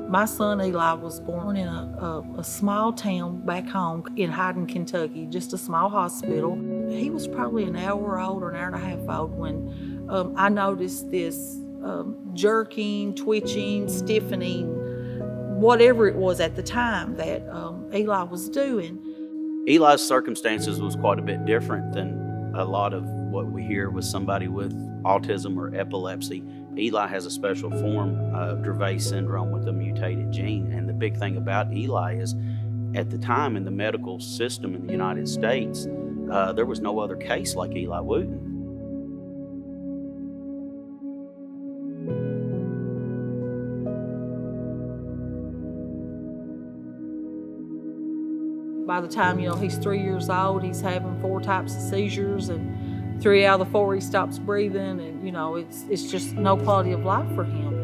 My son Eli was born in a small town back home in Hyden, Kentucky, just a small hospital. He was probably an hour old or an hour and a half old when I noticed this jerking, twitching, stiffening, whatever it was at the time that Eli was doing. Eli's circumstances was quite a bit different than a lot of what we hear with somebody with autism or epilepsy. Eli has a special form of Dravet syndrome with a mutated gene. And the big thing about Eli is, at the time in the medical system in the United States, there was no other case like Eli Wooten. By the time, he's 3 years old, he's having 4 types of seizures, and 3 out of the 4 he stops breathing, and it's just no quality of life for him.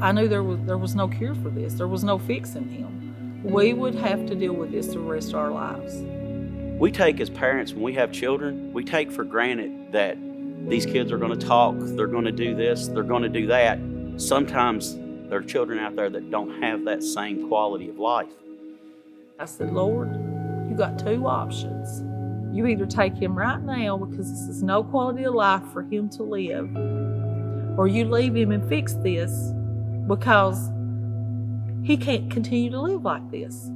I knew there was no cure for this. There was no fixing him. We would have to deal with this the rest of our lives. We take, as parents, when we have children, we take for granted that these kids are going to talk, they're going to do this, they're going to do that. Sometimes there are children out there that don't have that same quality of life. I said, Lord, you got 2 options. You either take him right now because this is no quality of life for him to live, or you leave him and fix this because he can't continue to live like this.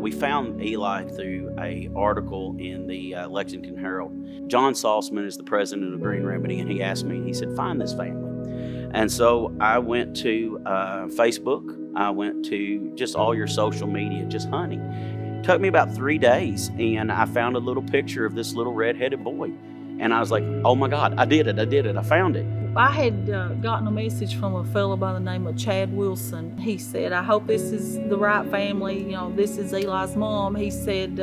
We found Eli through an article in the Lexington Herald. John Salzman is the president of Green Remedy, and he asked me, he said, find this family. And so I went to Facebook. I went to just all your social media, just hunting. It took me about 3 days, and I found a little picture of this little red-headed boy. And I was like, oh my God, I did it, I found it. I had gotten a message from a fellow by the name of Chad Wilson. He said, I hope this is the right family. This is Eli's mom. He said,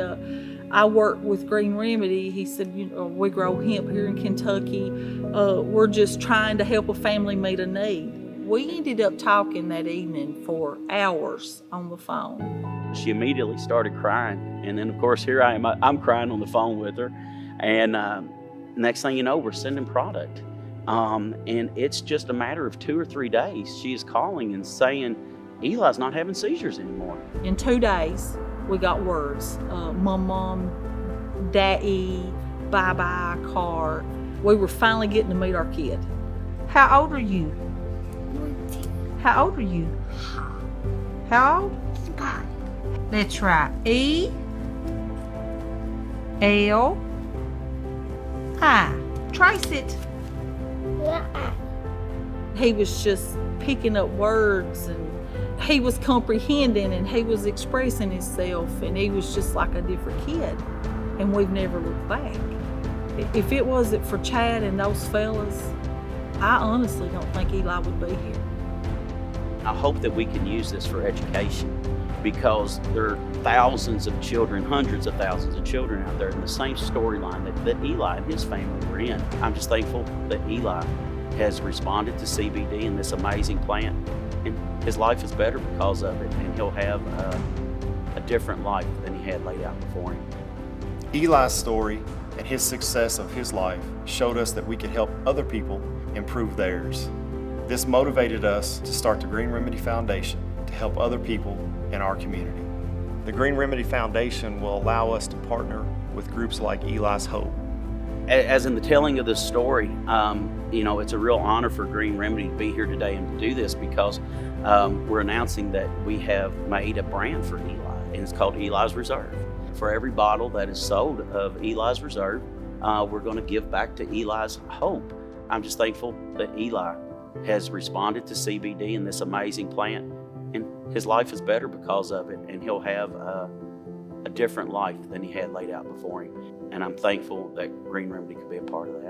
I work with Green Remedy. He said, we grow hemp here in Kentucky. We're just trying to help a family meet a need. We ended up talking that evening for hours on the phone. She immediately started crying. And then, of course, here I am. I'm crying on the phone with her. And next thing you know, we're sending product. And it's just a matter of 2 or 3 days. She is calling and saying, Eli's not having seizures anymore. In 2 days, we got words. Mom, daddy, bye-bye, car. We were finally getting to meet our kid. How old are you? How old are you? How old? 5. That's right. E L I. Trace it. He was just picking up words, and he was comprehending, and he was expressing himself, and he was just like a different kid. And we've never looked back. If it wasn't for Chad and those fellas, I honestly don't think Eli would be here. I hope that we can use this for education, because there are thousands of children, hundreds of thousands of children out there in the same storyline that Eli and his family were in. I'm just thankful that Eli has responded to CBD and this amazing plant, and his life is better because of it, and he'll have a different life than he had laid out before him. Eli's story and his success of his life showed us that we could help other people improve theirs. This motivated us to start the Green Remedy Foundation to help other people in our community. The Green Remedy Foundation will allow us to partner with groups like Eli's Hope. As in the telling of this story, it's a real honor for Green Remedy to be here today and to do this, because we're announcing that we have made a brand for Eli, and it's called Eli's Reserve. For every bottle that is sold of Eli's Reserve, we're going to give back to Eli's Hope. I'm just thankful that Eli has responded to CBD and this amazing plant, and his life is better because of it, and he'll have a different life than he had laid out before him. And I'm thankful that Green Remedy could be a part of that.